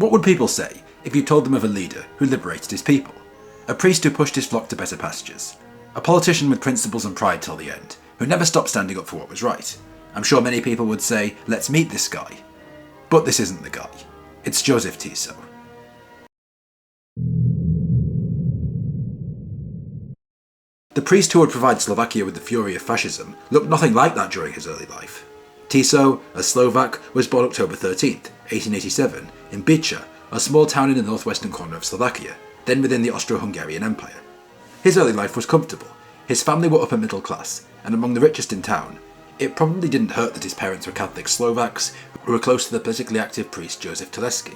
What would people say if you told them of a leader who liberated his people? A priest who pushed his flock to better pastures? A politician with principles and pride till the end, who never stopped standing up for what was right? I'm sure many people would say, let's meet this guy. But this isn't the guy. It's Jozef Tiso. The priest who would provide Slovakia with the fury of fascism looked nothing like that during his early life. Tiso, a Slovak, was born October 13th, 1887, in Bicha, a small town in the northwestern corner of Slovakia, then within the Austro-Hungarian Empire. His early life was comfortable. His family were upper middle class, and among the richest in town. It probably didn't hurt that his parents were Catholic Slovaks, who were close to the politically active priest Jozef Tiso.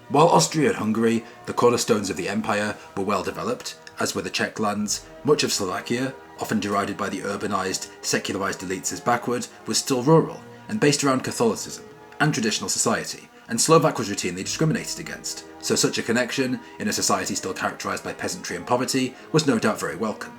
While Austria and Hungary, the cornerstones of the empire, were well developed, as were the Czech lands, much of Slovakia, often derided by the urbanised, secularised elites as backward, was still rural, and based around Catholicism and traditional society, and Slovak was routinely discriminated against, so such a connection, in a society still characterised by peasantry and poverty, was no doubt very welcome.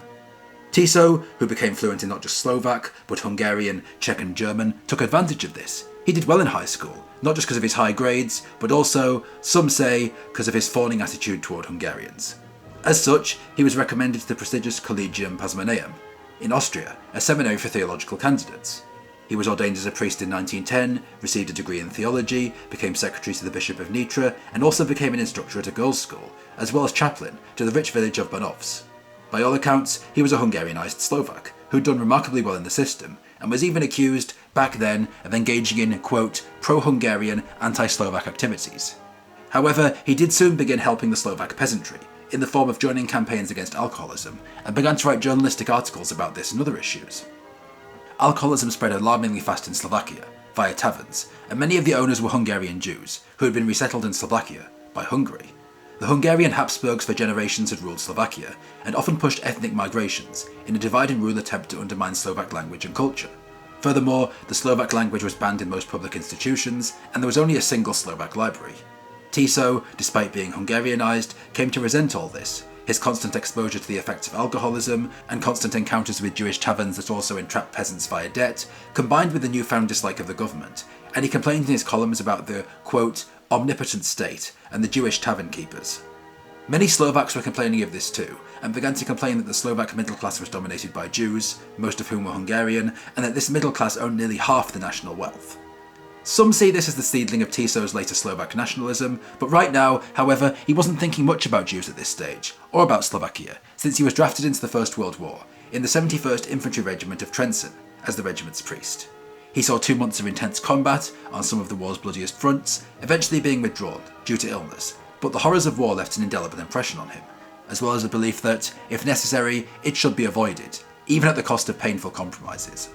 Tiso, who became fluent in not just Slovak, but Hungarian, Czech and German, took advantage of this. He did well in high school, not just because of his high grades, but also, some say, because of his fawning attitude toward Hungarians. As such, he was recommended to the prestigious Collegium Pasmoneum in Austria, a seminary for theological candidates. He was ordained as a priest in 1910, received a degree in theology, became secretary to the Bishop of Nitra, and also became an instructor at a girls' school, as well as chaplain to the rich village of Banovs. By all accounts, he was a Hungarianised Slovak, who'd done remarkably well in the system, and was even accused, back then, of engaging in, quote, pro-Hungarian, anti-Slovak activities. However, he did soon begin helping the Slovak peasantry, in the form of joining campaigns against alcoholism, and began to write journalistic articles about this and other issues. Alcoholism spread alarmingly fast in Slovakia, via taverns, and many of the owners were Hungarian Jews, who had been resettled in Slovakia by Hungary. The Hungarian Habsburgs for generations had ruled Slovakia, and often pushed ethnic migrations, in a divide-and-rule attempt to undermine Slovak language and culture. Furthermore, the Slovak language was banned in most public institutions, and there was only a single Slovak library. Tiso, despite being Hungarianised, came to resent all this. His constant exposure to the effects of alcoholism, and constant encounters with Jewish taverns that also entrapped peasants via debt, combined with the newfound dislike of the government, and he complained in his columns about the, quote, omnipotent state and the Jewish tavern keepers. Many Slovaks were complaining of this too, and began to complain that the Slovak middle class was dominated by Jews, most of whom were Hungarian, and that this middle class owned nearly half the national wealth. Some see this as the seedling of Tiso's later Slovak nationalism, but right now, however, he wasn't thinking much about Jews at this stage, or about Slovakia, since he was drafted into the First World War, in the 71st Infantry Regiment of Trenčín, as the regiment's priest. He saw 2 months of intense combat on some of the war's bloodiest fronts, eventually being withdrawn due to illness, but the horrors of war left an indelible impression on him, as well as a belief that, if necessary, it should be avoided, even at the cost of painful compromises.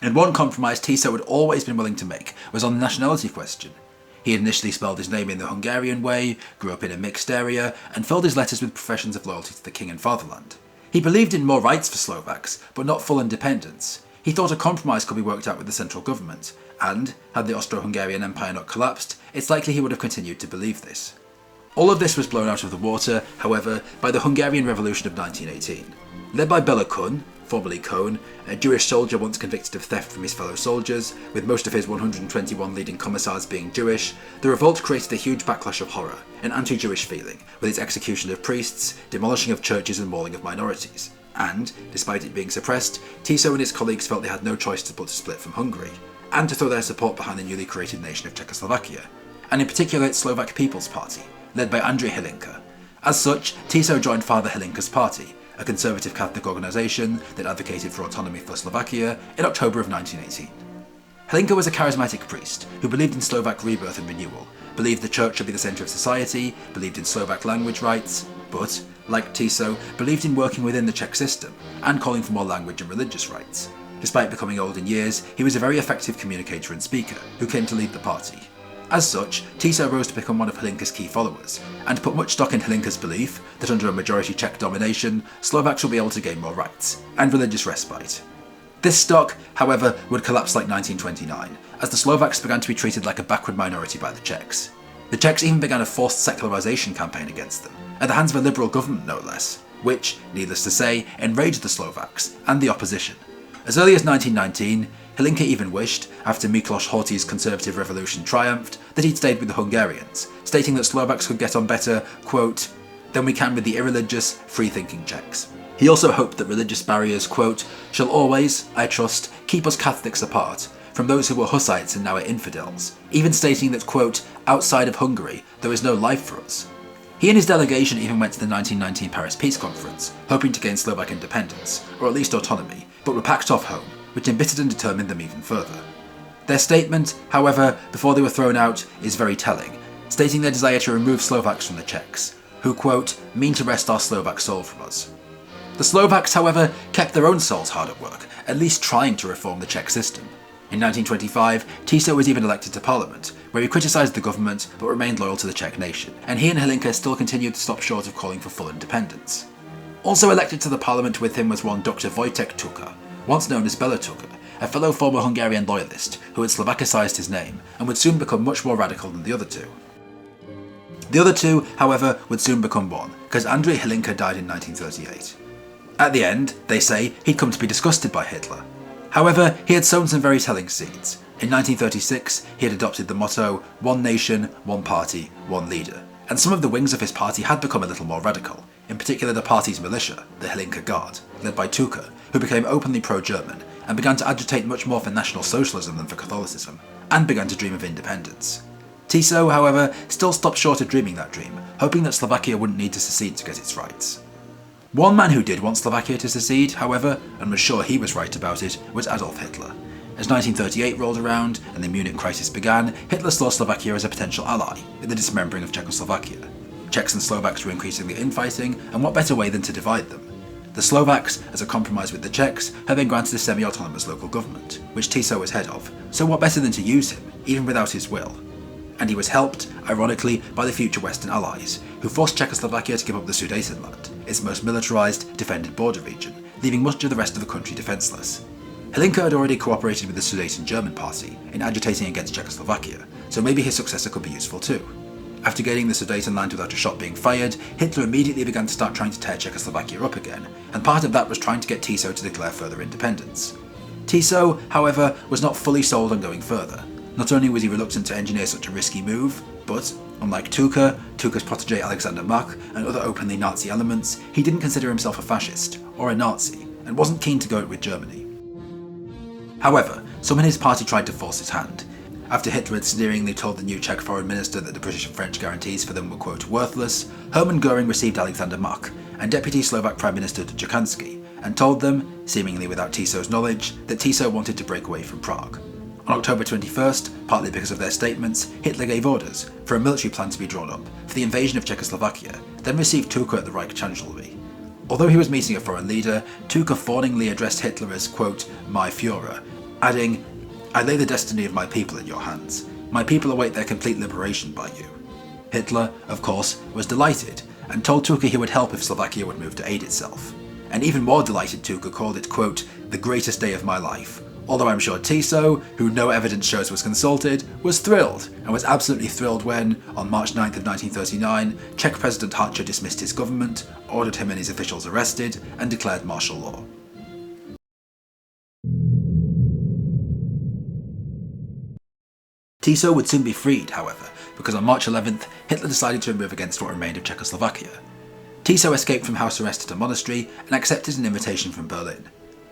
And one compromise Tiso had always been willing to make was on the nationality question. He had initially spelled his name in the Hungarian way, grew up in a mixed area, and filled his letters with professions of loyalty to the king and fatherland. He believed in more rights for Slovaks, but not full independence. He thought a compromise could be worked out with the central government, and, had the Austro-Hungarian Empire not collapsed, it's likely he would have continued to believe this. All of this was blown out of the water, however, by the Hungarian Revolution of 1918. Led by Bela Kun, formerly Kohn, a Jewish soldier once convicted of theft from his fellow soldiers, with most of his 121 leading commissars being Jewish, the revolt created a huge backlash of horror, an anti-Jewish feeling, with its execution of priests, demolishing of churches and mauling of minorities. And, despite it being suppressed, Tiso and his colleagues felt they had no choice but to split from Hungary, and to throw their support behind the newly created nation of Czechoslovakia, and in particular its Slovak People's Party, led by Andrej Hlinka. As such, Tiso joined Father Hlinka's party, a conservative Catholic organisation that advocated for autonomy for Slovakia, in October of 1918. Hlinka was a charismatic priest who believed in Slovak rebirth and renewal, believed the church should be the centre of society, believed in Slovak language rights, but, like Tiso, believed in working within the Czech system and calling for more language and religious rights. Despite becoming old in years, he was a very effective communicator and speaker who came to lead the party. As such, Tiso rose to become one of Hlinka's key followers, and put much stock in Hlinka's belief that under a majority Czech domination, Slovaks will be able to gain more rights and religious respite. This stock, however, would collapse like 1929, as the Slovaks began to be treated like a backward minority by the Czechs. The Czechs even began a forced secularization campaign against them, at the hands of a liberal government no less, which, needless to say, enraged the Slovaks and the opposition. As early as 1919, Hlinka even wished, after Miklos Horthy's conservative revolution triumphed, that he'd stayed with the Hungarians, stating that Slovaks could get on better, quote, than we can with the irreligious, free-thinking Czechs. He also hoped that religious barriers, quote, shall always, I trust, keep us Catholics apart from those who were Hussites and now are infidels, even stating that, quote, outside of Hungary, there is no life for us. He and his delegation even went to the 1919 Paris Peace Conference, hoping to gain Slovak independence, or at least autonomy, but were packed off home, which embittered and determined them even further. Their statement, however, before they were thrown out, is very telling, stating their desire to remove Slovaks from the Czechs, who, quote, mean to wrest our Slovak soul from us. The Slovaks, however, kept their own souls hard at work, at least trying to reform the Czech system. In 1925, Tiso was even elected to parliament, where he criticised the government but remained loyal to the Czech nation, and he and Hlinka still continued to stop short of calling for full independence. Also elected to the parliament with him was one Dr. Wojtek Tuka, once known as Bela Tuka, a fellow former Hungarian loyalist who had Slovakicised his name and would soon become much more radical than the other two. The other two, however, would soon become one, because Andrei Hlinka died in 1938. At the end, they say, he'd come to be disgusted by Hitler. However, he had sown some very telling seeds. In 1936, he had adopted the motto, one nation, one party, one leader, and some of the wings of his party had become a little more radical, in particular the party's militia, the Hlinka Guard, led by Tuka, who became openly pro-German and began to agitate much more for National Socialism than for Catholicism, and began to dream of independence. Tiso, however, still stopped short of dreaming that dream, hoping that Slovakia wouldn't need to secede to get its rights. One man who did want Slovakia to secede, however, and was sure he was right about it, was Adolf Hitler. As 1938 rolled around and the Munich crisis began, Hitler saw Slovakia as a potential ally in the dismembering of Czechoslovakia. Czechs and Slovaks were increasingly infighting, and what better way than to divide them? The Slovaks, as a compromise with the Czechs, had been granted a semi-autonomous local government, which Tiso was head of, so what better than to use him, even without his will? And he was helped, ironically, by the future Western allies, who forced Czechoslovakia to give up the Sudetenland, its most militarised, defended border region, leaving much of the rest of the country defenceless. Hlinka had already cooperated with the Sudeten German party in agitating against Czechoslovakia, so maybe his successor could be useful too. After gaining the Sudetenland without a shot being fired, Hitler immediately began to start trying to tear Czechoslovakia up again, and part of that was trying to get Tiso to declare further independence. Tiso, however, was not fully sold on going further. Not only was he reluctant to engineer such a risky move, but, unlike Tuka, Tuka's protege Alexander Mach, and other openly Nazi elements, he didn't consider himself a fascist, or a Nazi, and wasn't keen to go it with Germany. However, some in his party tried to force his hand. After Hitler had sneeringly told the new Czech foreign minister that the British and French guarantees for them were, quote, worthless, Hermann Göring received Alexander Mach and Deputy Slovak Prime Minister Dudžakanský, and told them, seemingly without Tiso's knowledge, that Tiso wanted to break away from Prague. On October 21st, partly because of their statements, Hitler gave orders for a military plan to be drawn up for the invasion of Czechoslovakia, then received Tuka at the Reich Chancellery. Although he was meeting a foreign leader, Tuka fawningly addressed Hitler as, quote, my Führer, adding, I lay the destiny of my people in your hands. My people await their complete liberation by you. Hitler, of course, was delighted, and told Tuka he would help if Slovakia would move to aid itself. And even more delighted Tuka called it, quote, the greatest day of my life. Although I'm sure Tiso, who no evidence shows was consulted, was thrilled, and was absolutely thrilled when, on March 9th of 1939, Czech President Hácha dismissed his government, ordered him and his officials arrested, and declared martial law. Tiso would soon be freed, however, because on March 11th, Hitler decided to move against what remained of Czechoslovakia. Tiso escaped from house arrest at a monastery and accepted an invitation from Berlin.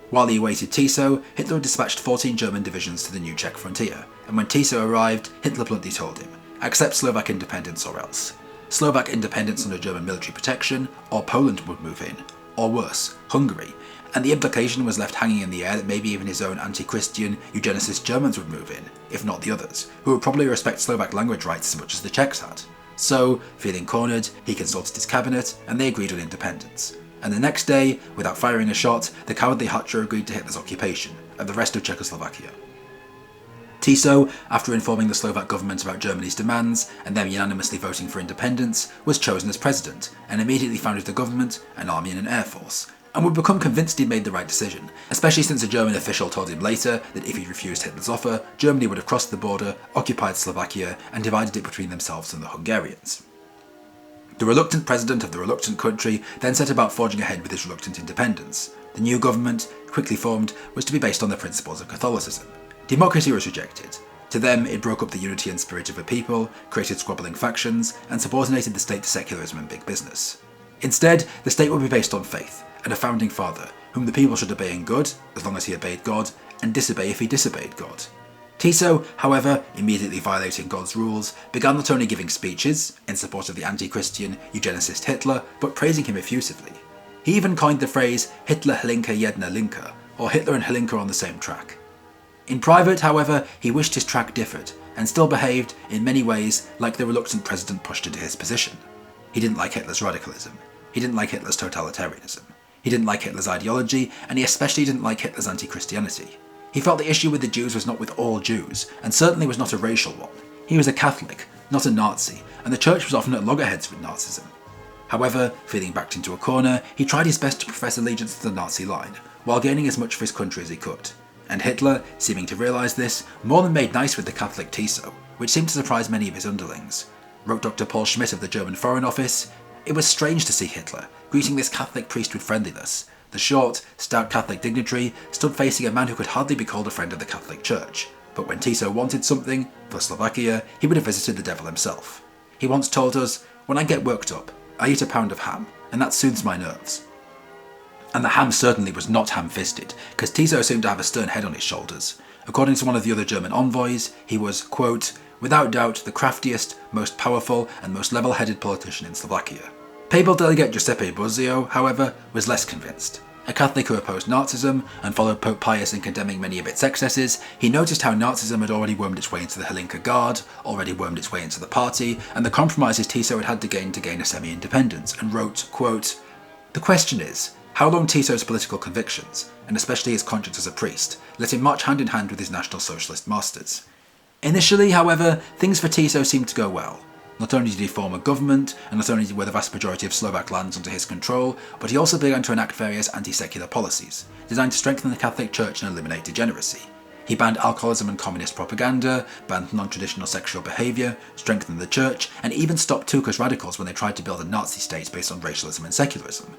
While he awaited Tiso, Hitler had dispatched 14 German divisions to the new Czech frontier, and when Tiso arrived, Hitler bluntly told him, accept Slovak independence or else. Slovak independence under German military protection, or Poland would move in, or worse, Hungary, and the implication was left hanging in the air that maybe even his own anti-Christian, eugenicist Germans would move in, if not the others, who would probably respect Slovak language rights as much as the Czechs had. So, feeling cornered, he consulted his cabinet, and they agreed on independence. And the next day, without firing a shot, the cowardly Hácha agreed to Hitler's occupation of the rest of Czechoslovakia. Tiso, after informing the Slovak government about Germany's demands, and them unanimously voting for independence, was chosen as president, and immediately founded the government, an army and an air force, and would become convinced he'd made the right decision, especially since a German official told him later that if he refused Hitler's offer, Germany would have crossed the border, occupied Slovakia, and divided it between themselves and the Hungarians. The reluctant president of the reluctant country then set about forging ahead with his reluctant independence, The new government, quickly formed, was to be based on the principles of Catholicism. Democracy was rejected. To them, it broke up the unity and spirit of a people, created squabbling factions, and subordinated the state to secularism and big business. Instead, the state would be based on faith, and a founding father, whom the people should obey in good, as long as he obeyed God, and disobey if he disobeyed God. Tiso, however, immediately violating God's rules, began not only giving speeches, in support of the anti-Christian eugenicist Hitler, but praising him effusively. He even coined the phrase Hitler Helinka jedna linka, or Hitler and Helinka on the same track. In private, however, he wished his track differed, and still behaved, in many ways, like the reluctant president pushed into his position. He didn't like Hitler's radicalism. He didn't like Hitler's totalitarianism. He didn't like Hitler's ideology, and he especially didn't like Hitler's anti-Christianity. He felt the issue with the Jews was not with all Jews, and certainly was not a racial one. He was a Catholic, not a Nazi, and the church was often at loggerheads with Nazism. However, feeling backed into a corner, he tried his best to profess allegiance to the Nazi line, while gaining as much for his country as he could. And Hitler, seeming to realise this, more than made nice with the Catholic Tiso, which seemed to surprise many of his underlings. Wrote Dr. Paul Schmidt of the German Foreign Office, "It was strange to see Hitler greeting this Catholic priest with friendliness. The short, stout Catholic dignitary stood facing a man who could hardly be called a friend of the Catholic Church. But when Tiso wanted something, for Slovakia, he would have visited the devil himself. He once told us, 'When I get worked up, I eat a pound of ham, and that soothes my nerves.'" And the ham certainly was not ham-fisted, because Tiso seemed to have a stern head on his shoulders. According to one of the other German envoys, he was, quote, "without doubt the craftiest, most powerful, and most level-headed politician in Slovakia." Papal delegate Giuseppe Bozio, however, was less convinced. A Catholic who opposed Nazism and followed Pope Pius in condemning many of its excesses, he noticed how Nazism had already wormed its way into the Helinka Guard, already wormed its way into the party, and the compromises Tiso had had to gain a semi-independence, and wrote, quote, "The question is, how long Tiso's political convictions, and especially his conscience as a priest, let him march hand in hand with his National Socialist masters." Initially, however, things for Tiso seemed to go well. Not only did he form a government, and not only were the vast majority of Slovak lands under his control, but he also began to enact various anti-secular policies, designed to strengthen the Catholic Church and eliminate degeneracy. He banned alcoholism and communist propaganda, banned non-traditional sexual behaviour, strengthened the Church, and even stopped Tuka's radicals when they tried to build a Nazi state based on racialism and secularism.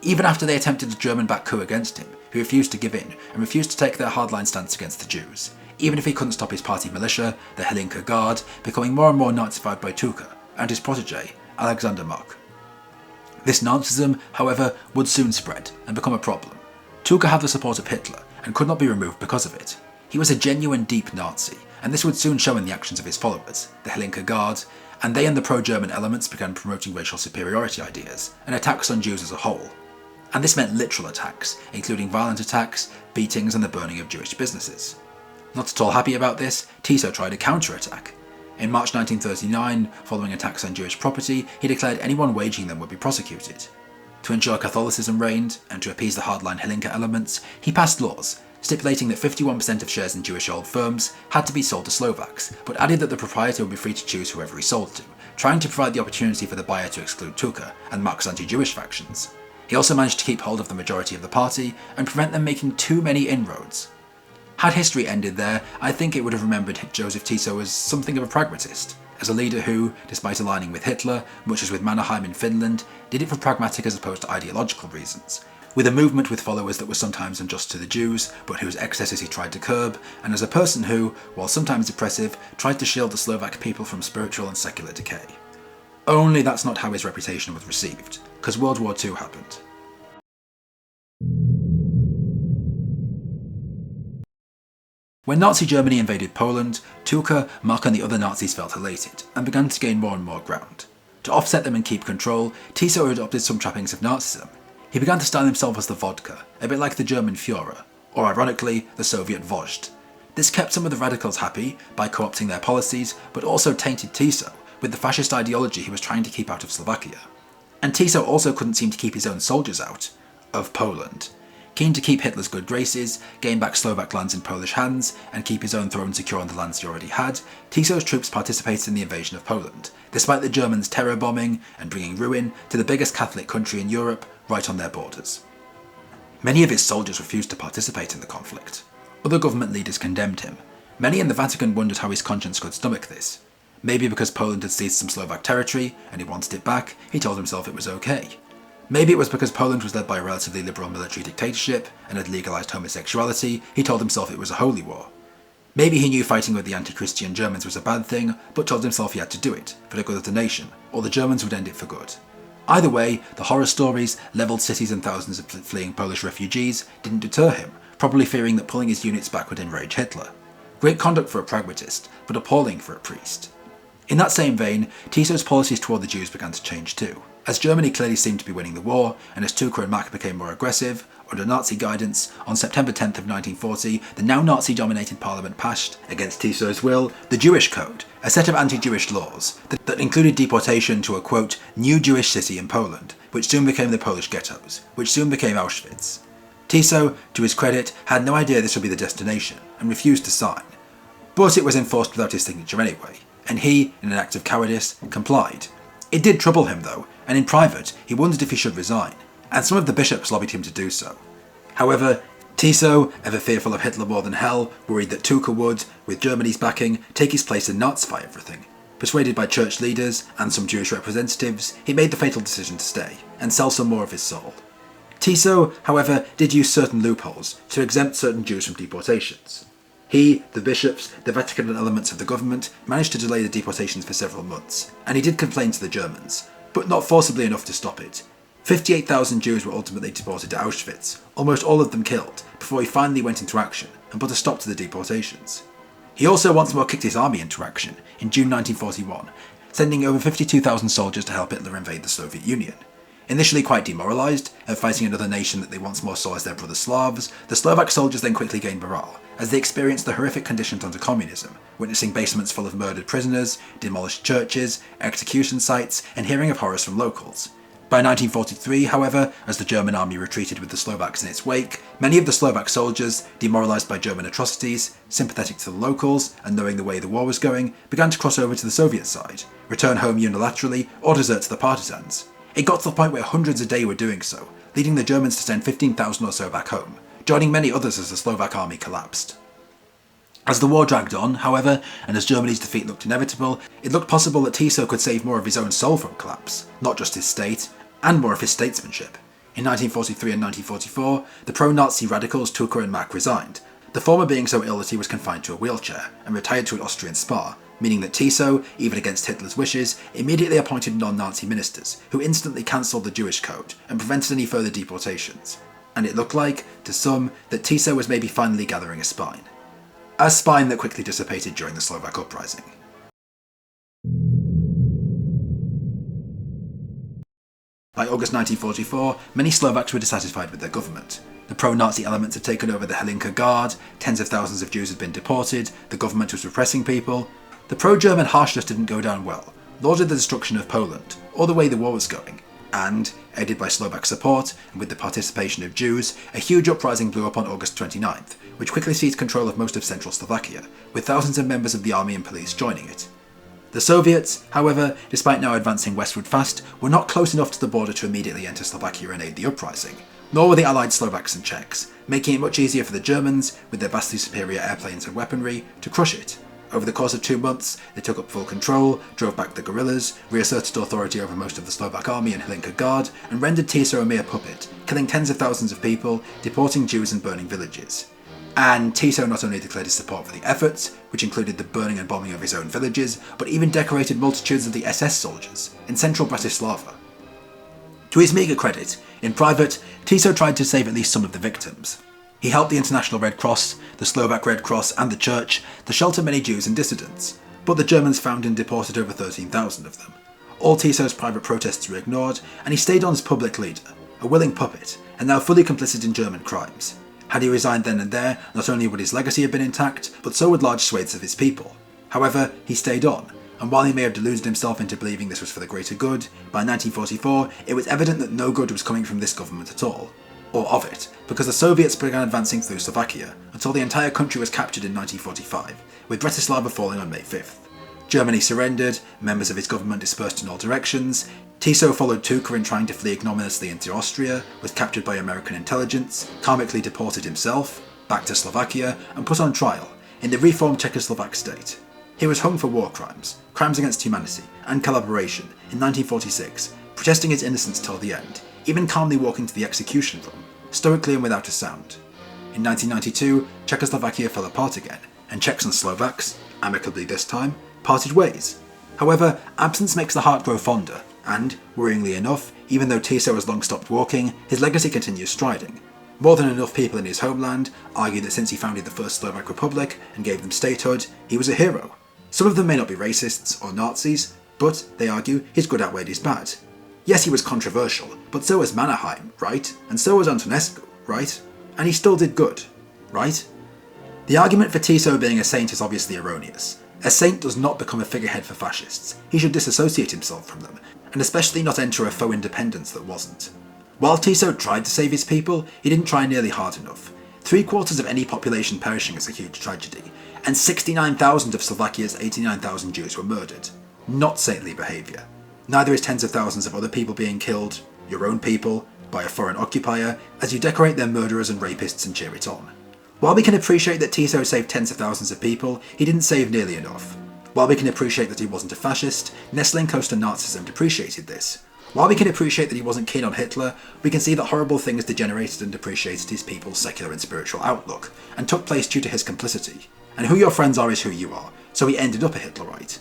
Even after they attempted a German-backed coup against him, he refused to give in and refused to take their hardline stance against the Jews, even if he couldn't stop his party militia, the Helinka Guard, becoming more and more Nazified by Tuka and his protege, Alexander Mock. This Nazism, however, would soon spread and become a problem. Tuka had the support of Hitler and could not be removed because of it. He was a genuine deep Nazi, and this would soon show in the actions of his followers, the Helinka Guard, and they and the pro-German elements began promoting racial superiority ideas and attacks on Jews as a whole. And this meant literal attacks, including violent attacks, beatings, and the burning of Jewish businesses. Not at all happy about this, Tiso tried a counterattack. In March 1939, following attacks on Jewish property, he declared anyone waging them would be prosecuted. To ensure Catholicism reigned, and to appease the hardline Helinka elements, he passed laws, stipulating that 51% of shares in Jewish-owned firms had to be sold to Slovaks, but added that the proprietor would be free to choose whoever he sold to, trying to provide the opportunity for the buyer to exclude Tuka and Mark's anti-Jewish factions. He also managed to keep hold of the majority of the party and prevent them making too many inroads. Had history ended there, I think it would have remembered Jozef Tiso as something of a pragmatist, as a leader who, despite aligning with Hitler, much as with Mannerheim in Finland, did it for pragmatic as opposed to ideological reasons, with a movement with followers that was sometimes unjust to the Jews, but whose excesses he tried to curb, and as a person who, while sometimes oppressive, tried to shield the Slovak people from spiritual and secular decay. Only that's not how his reputation was received, because World War II happened. When Nazi Germany invaded Poland, Tuka, Mark and the other Nazis felt elated, and began to gain more and more ground. To offset them and keep control, Tiso adopted some trappings of Nazism. He began to style himself as the vodka, a bit like the German Führer, or ironically, the Soviet Vozhd. This kept some of the radicals happy by co-opting their policies, but also tainted Tiso with the fascist ideology he was trying to keep out of Slovakia. And Tiso also couldn't seem to keep his own soldiers out of Poland. Keen to keep Hitler's good graces, gain back Slovak lands in Polish hands, and keep his own throne secure on the lands he already had, Tiso's troops participated in the invasion of Poland, despite the Germans terror bombing and bringing ruin to the biggest Catholic country in Europe right on their borders. Many of his soldiers refused to participate in the conflict. Other government leaders condemned him. Many in the Vatican wondered how his conscience could stomach this. Maybe because Poland had seized some Slovak territory and he wanted it back, he told himself it was okay. Maybe it was because Poland was led by a relatively liberal military dictatorship and had legalised homosexuality, he told himself it was a holy war. Maybe he knew fighting with the anti-Christian Germans was a bad thing, but told himself he had to do it, for the good of the nation, or the Germans would end it for good. Either way, the horror stories, levelled cities and thousands of fleeing Polish refugees, didn't deter him, probably fearing that pulling his units back would enrage Hitler. Great conduct for a pragmatist, but appalling for a priest. In that same vein, Tiso's policies toward the Jews began to change too. As Germany clearly seemed to be winning the war, and as Tucker and Mack became more aggressive, under Nazi guidance, on September 10th of 1940, the now Nazi-dominated parliament passed, against Tiso's will, the Jewish Code, a set of anti-Jewish laws that included deportation to a, quote, new Jewish city in Poland, which soon became the Polish ghettos, which soon became Auschwitz. Tiso, to his credit, had no idea this would be the destination, and refused to sign. But it was enforced without his signature anyway, and he, in an act of cowardice, complied. It did trouble him though, and in private he wondered if he should resign, and some of the bishops lobbied him to do so. However, Tiso, ever fearful of Hitler more than hell, worried that Tucker would, with Germany's backing, take his place and Nazify everything. Persuaded by church leaders and some Jewish representatives, he made the fatal decision to stay, and sell some more of his soul. Tiso, however, did use certain loopholes to exempt certain Jews from deportations. He, the bishops, the Vatican and elements of the government managed to delay the deportations for several months, and he did complain to the Germans, but not forcibly enough to stop it. 58,000 Jews were ultimately deported to Auschwitz, almost all of them killed, before he finally went into action and put a stop to the deportations. He also once more kicked his army into action in June 1941, sending over 52,000 soldiers to help Hitler invade the Soviet Union. Initially quite demoralised at fighting another nation that they once more saw as their brother Slavs, the Slovak soldiers then quickly gained morale, as they experienced the horrific conditions under communism, witnessing basements full of murdered prisoners, demolished churches, execution sites, and hearing of horrors from locals. By 1943, however, as the German army retreated with the Slovaks in its wake, many of the Slovak soldiers, demoralised by German atrocities, sympathetic to the locals, and knowing the way the war was going, began to cross over to the Soviet side, return home unilaterally, or desert to the partisans. It got to the point where hundreds a day were doing so, leading the Germans to send 15,000 or so back home, joining many others as the Slovak army collapsed. As the war dragged on, however, and as Germany's defeat looked inevitable, it looked possible that Tiso could save more of his own soul from collapse, not just his state, and more of his statesmanship. In 1943 and 1944, the pro-Nazi radicals Tucker and Mack resigned, the former being so ill that he was confined to a wheelchair, and retired to an Austrian spa, meaning that Tiso, even against Hitler's wishes, immediately appointed non-Nazi ministers, who instantly cancelled the Jewish Code and prevented any further deportations. And it looked like, to some, that Tiso was maybe finally gathering a spine. A spine that quickly dissipated during the Slovak uprising. By August 1944, many Slovaks were dissatisfied with their government. The pro-Nazi elements had taken over the Hlinka Guard, tens of thousands of Jews had been deported, the government was repressing people. The pro-German harshness didn't go down well, nor did the destruction of Poland, or the way the war was going. And, aided by Slovak support, and with the participation of Jews, a huge uprising blew up on August 29th, which quickly seized control of most of central Slovakia, with thousands of members of the army and police joining it. The Soviets, however, despite now advancing westward fast, were not close enough to the border to immediately enter Slovakia and aid the uprising, nor were the allied Slovaks and Czechs, making it much easier for the Germans, with their vastly superior airplanes and weaponry, to crush it. Over the course of 2 months, they took up full control, drove back the guerrillas, reasserted authority over most of the Slovak army and Hlinka Guard, and rendered Tiso a mere puppet, killing tens of thousands of people, deporting Jews and burning villages. And Tiso not only declared his support for the efforts, which included the burning and bombing of his own villages, but even decorated multitudes of the SS soldiers in central Bratislava. To his meagre credit, in private, Tiso tried to save at least some of the victims. He helped the International Red Cross, the Slovak Red Cross and the Church to shelter many Jews and dissidents, but the Germans found and deported over 13,000 of them. All Tiso's private protests were ignored, and he stayed on as public leader, a willing puppet, and now fully complicit in German crimes. Had he resigned then and there, not only would his legacy have been intact, but so would large swathes of his people. However, he stayed on, and while he may have deluded himself into believing this was for the greater good, by 1944 it was evident that no good was coming from this government at all. Or of it, because the Soviets began advancing through Slovakia until the entire country was captured in 1945, with Bratislava falling on May 5th. Germany surrendered, members of his government dispersed in all directions. Tiso followed Tucker in trying to flee ignominiously into Austria, was captured by American intelligence, karmically deported himself, back to Slovakia, and put on trial in the reformed Czechoslovak state. He was hung for war crimes, crimes against humanity, and collaboration in 1946, protesting his innocence till the end, even calmly walking to the execution room, stoically and without a sound. In 1992, Czechoslovakia fell apart again, and Czechs and Slovaks, amicably this time, parted ways. However, absence makes the heart grow fonder, and, worryingly enough, even though Tiso has long stopped walking, his legacy continues striding. More than enough people in his homeland argue that since he founded the first Slovak Republic and gave them statehood, he was a hero. Some of them may not be racists or Nazis, but, they argue, his good outweighed his bad. Yes, he was controversial, but so was Mannerheim, right? And so was Antonescu, right? And he still did good, right? The argument for Tiso being a saint is obviously erroneous. A saint does not become a figurehead for fascists. He should disassociate himself from them, and especially not enter a faux independence that wasn't. While Tiso tried to save his people, he didn't try nearly hard enough. 3/4 of any population perishing is a huge tragedy, and 69,000 of Slovakia's 89,000 Jews were murdered. Not saintly behaviour. Neither is tens of thousands of other people being killed, your own people, by a foreign occupier, as you decorate their murderers and rapists and cheer it on. While we can appreciate that Tiso saved tens of thousands of people, he didn't save nearly enough. While we can appreciate that he wasn't a fascist, nestling close to Nazism depreciated this. While we can appreciate that he wasn't keen on Hitler, we can see that horrible things degenerated and depreciated his people's secular and spiritual outlook, and took place due to his complicity. And who your friends are is who you are, so he ended up a Hitlerite.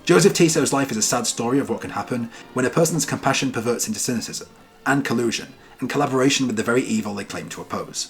Jozef Tiso's life is a sad story of what can happen when a person's compassion perverts into cynicism, and collusion, and collaboration with the very evil they claim to oppose.